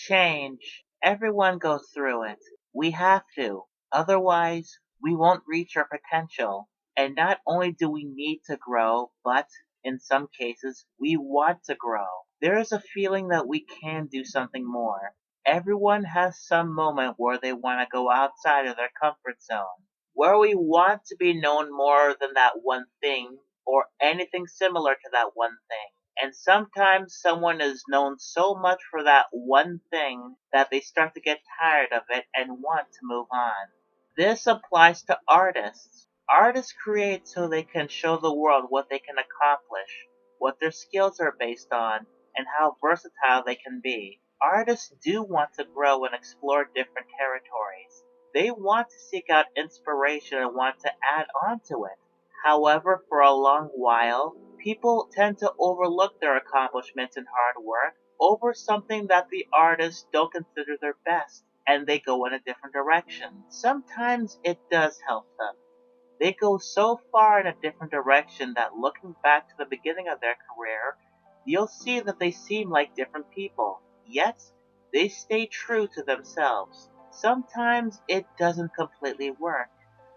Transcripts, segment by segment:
Change. Everyone goes through it. We have to. Otherwise, we won't reach our potential. And not only do we need to grow, but in some cases, we want to grow. There is a feeling that we can do something more. Everyone has some moment where they want to go outside of their comfort zone, where we want to be known more than that one thing or anything similar to that one thing. And sometimes someone is known so much for that one thing that they start to get tired of it and want to move on. This applies to artists. Artists create so they can show the world what they can accomplish, what their skills are based on, and how versatile they can be. Artists do want to grow and explore different territories. They want to seek out inspiration and want to add on to it. However, for a long while, people tend to overlook their accomplishments and hard work over something that the artists don't consider their best, and they go in a different direction. Sometimes it does help them. They go so far in a different direction that looking back to the beginning of their career, you'll see that they seem like different people, yet they stay true to themselves. Sometimes it doesn't completely work,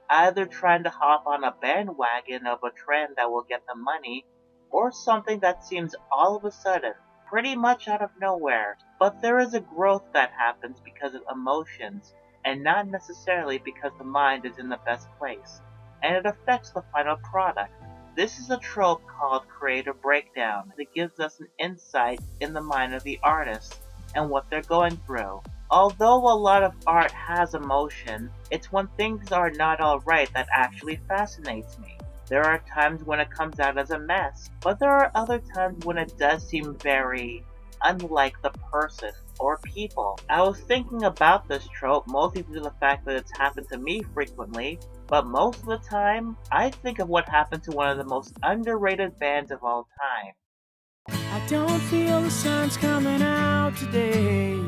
either trying to hop on a bandwagon of a trend that will get them money, or something that seems all of a sudden, pretty much out of nowhere. But there is a growth that happens because of emotions, and not necessarily because the mind is in the best place, and it affects the final product. This is a trope called creative breakdown that gives us an insight in the mind of the artist and what they're going through. Although a lot of art has emotion, it's when things are not alright that actually fascinates me. There are times when it comes out as a mess, but there are other times when it does seem very unlike the person or people. I was thinking about this trope mostly due to the fact that it's happened to me frequently, but most of the time, I think of what happened to one of the most underrated bands of all time. I don't feel the sun's coming out today.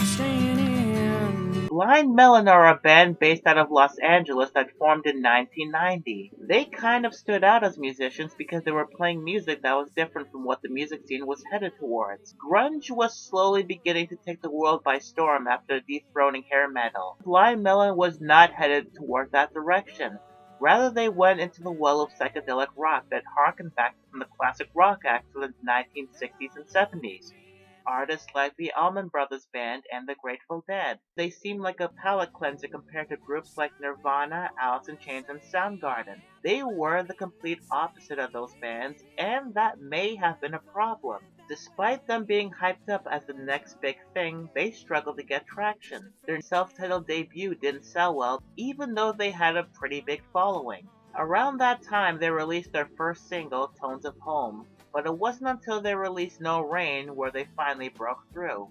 Staying in. Blind Melon are a band based out of Los Angeles that formed in 1990. They kind of stood out as musicians because they were playing music that was different from what the music scene was headed towards. Grunge was slowly beginning to take the world by storm after dethroning hair metal. Blind Melon was not headed toward that direction. Rather, they went into the well of psychedelic rock that harkened back from the classic rock acts of the 1960s and 70s. Artists like the Allman Brothers Band and the Grateful Dead. They seem like a palate cleanser compared to groups like Nirvana, Alice in Chains, and Soundgarden. They were the complete opposite of those bands, and that may have been a problem. Despite them being hyped up as the next big thing, they struggled to get traction. Their self-titled debut didn't sell well, even though they had a pretty big following. Around that time, they released their first single, Tones of Home, but it wasn't until they released No Rain where they finally broke through,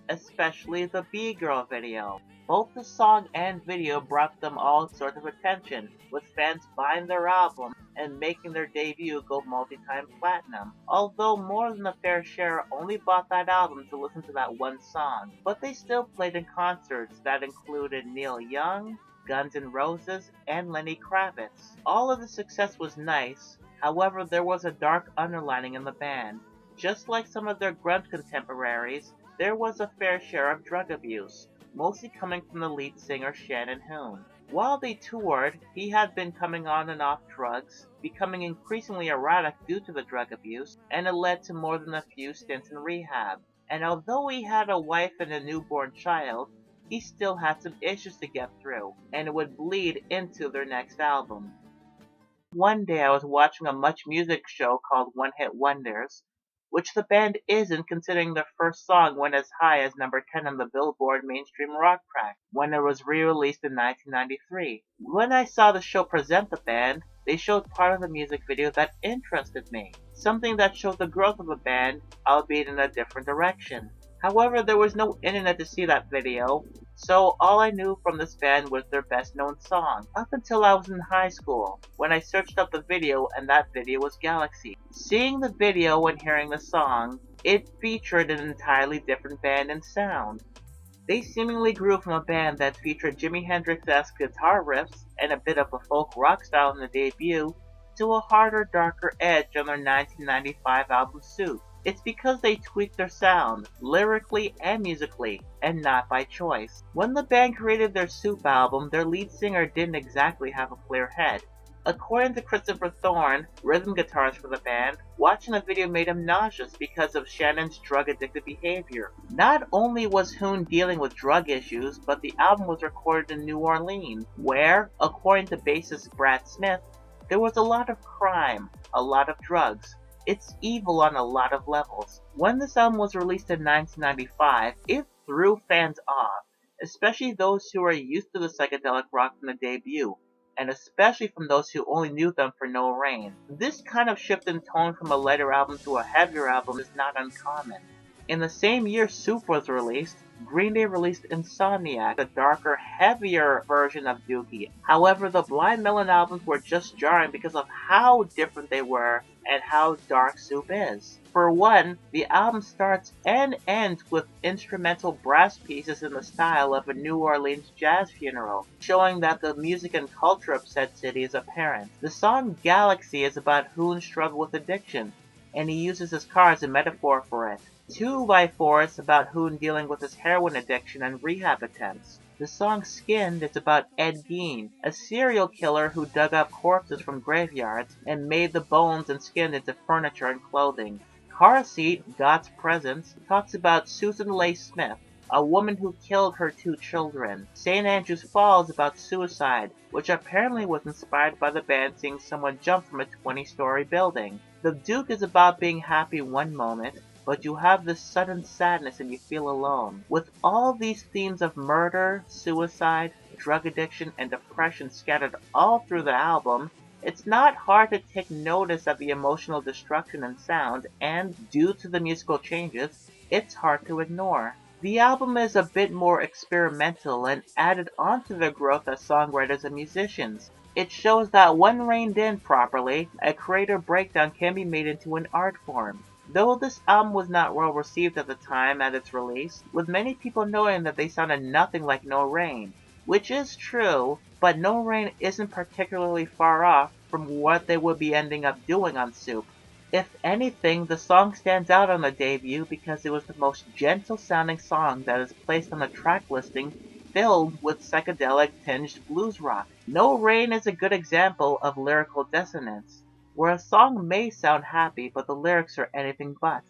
especially the B-Girl video. Both the song and video brought them all sorts of attention, with fans buying their album and making their debut go multi-time platinum, although more than a fair share only bought that album to listen to that one song. But they still played in concerts that included Neil Young, Guns N' Roses, and Lenny Kravitz. All of the success was nice. However, there was a dark underlining in the band. Just like some of their grunge contemporaries, there was a fair share of drug abuse, mostly coming from the lead singer Shannon Hoon. While they toured, he had been coming on and off drugs, becoming increasingly erratic due to the drug abuse, and it led to more than a few stints in rehab. And although he had a wife and a newborn child, he still had some issues to get through, and it would bleed into their next album. One day I was watching a Much Music show called One Hit Wonders, which the band isn't, considering their first song went as high as number 10 on the Billboard Mainstream Rock Track when it was re-released in 1993. When I saw the show present the band, they showed part of the music video that interested me, something that showed the growth of the band, albeit in a different direction. However, there was no internet to see that video, so all I knew from this band was their best known song, up until I was in high school, when I searched up the video and that video was Galaxy. Seeing the video and hearing the song, it featured an entirely different band and sound. They seemingly grew from a band that featured Jimi Hendrix-esque guitar riffs and a bit of a folk rock style in the debut, to a harder, darker edge on their 1995 album Soup. It's because they tweaked their sound, lyrically and musically, and not by choice. When the band created their Soup album, their lead singer didn't exactly have a clear head. According to Christopher Thorne, rhythm guitarist for the band, watching the video made him nauseous because of Shannon's drug-addicted behavior. Not only was Hoon dealing with drug issues, but the album was recorded in New Orleans, where, according to bassist Brad Smith, there was a lot of crime, a lot of drugs. It's evil on a lot of levels. When this album was released in 1995, it threw fans off, especially those who are used to the psychedelic rock from the debut, and especially from those who only knew them for No Rain. This kind of shift in tone from a lighter album to a heavier album is not uncommon. In the same year Soup was released, Green Day released Insomniac, a darker, heavier version of Dookie. However, the Blind Melon albums were just jarring because of how different they were and how dark Soup is. For one, the album starts and ends with instrumental brass pieces in the style of a New Orleans jazz funeral, showing that the music and culture of said city is apparent. The song Galaxy is about Hoon's struggle with addiction, and he uses his car as a metaphor for it. 2x4 is about Hoon dealing with his heroin addiction and rehab attempts. The song Skinned is about Ed Gein, a serial killer who dug up corpses from graveyards and made the bones and skin into furniture and clothing. Car Seat, God's Presence, talks about Susan Leigh Smith, a woman who killed her 2 children. St. Andrew's Fall is about suicide, which apparently was inspired by the band seeing someone jump from a 20-story building. The Duke is about being happy one moment, but you have this sudden sadness and you feel alone. With all these themes of murder, suicide, drug addiction, and depression scattered all through the album, it's not hard to take notice of the emotional destruction in sound, and due to the musical changes, it's hard to ignore. The album is a bit more experimental and added onto their growth as songwriters and musicians. It shows that when reined in properly, a creative breakdown can be made into an art form. Though this album was not well received at the time at its release, with many people knowing that they sounded nothing like No Rain. Which is true, but No Rain isn't particularly far off from what they would be ending up doing on Soup. If anything, the song stands out on the debut because it was the most gentle sounding song that is placed on the track listing filled with psychedelic tinged blues rock. No Rain is a good example of lyrical dissonance, where a song may sound happy but the lyrics are anything but.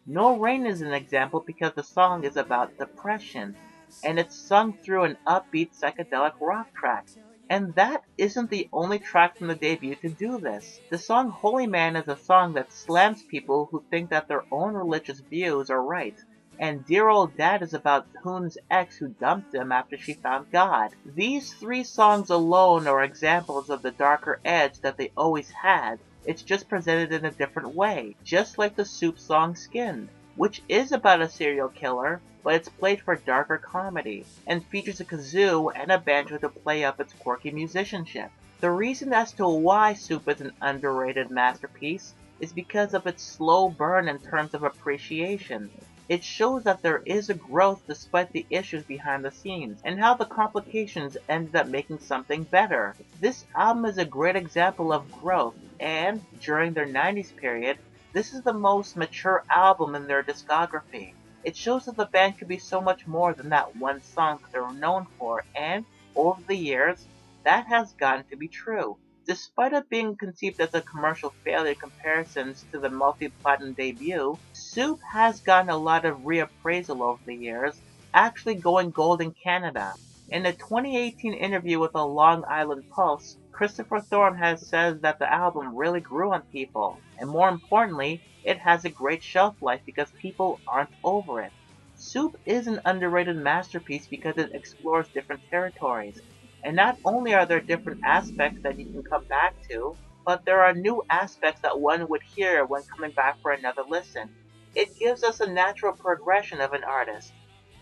No Rain is an example because the song is about depression, and it's sung through an upbeat psychedelic rock track. And that isn't the only track from the debut to do this. The song Holy Man is a song that slams people who think that their own religious views are right. And Dear Old Dad is about Hoon's ex who dumped him after she found God. These 3 songs alone are examples of the darker edge that they always had. It's just presented in a different way, just like the Soup song Skinned, which is about a serial killer, but it's played for darker comedy, and features a kazoo and a banjo to play up its quirky musicianship. The reason as to why Soup is an underrated masterpiece is because of its slow burn in terms of appreciation. It shows that there is a growth despite the issues behind the scenes, and how the complications ended up making something better. This album is a great example of growth, and, during their 90s period, this is the most mature album in their discography. It shows that the band could be so much more than that one song that they're known for, and, over the years, that has gotten to be true. Despite it being conceived as a commercial failure in comparisons to the multi-platinum debut, Soup has gotten a lot of reappraisal over the years, actually going gold in Canada. In a 2018 interview with the Long Island Pulse, Christopher Thorne has said that the album really grew on people, and more importantly, it has a great shelf life because people aren't over it. Soup is an underrated masterpiece because it explores different territories. And not only are there different aspects that you can come back to, but there are new aspects that one would hear when coming back for another listen. It gives us a natural progression of an artist,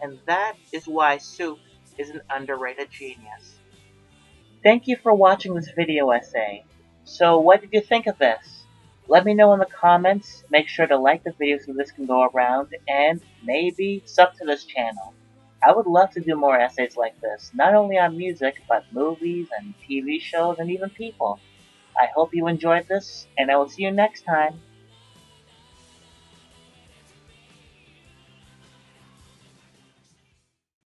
and that is why Soup is an underrated genius. Thank you for watching this video essay. So what did you think of this? Let me know in the comments, make sure to like the video so this can go around, and maybe sub to this channel. I would love to do more essays like this, not only on music, but movies and TV shows and even people. I hope you enjoyed this, and I will see you next time.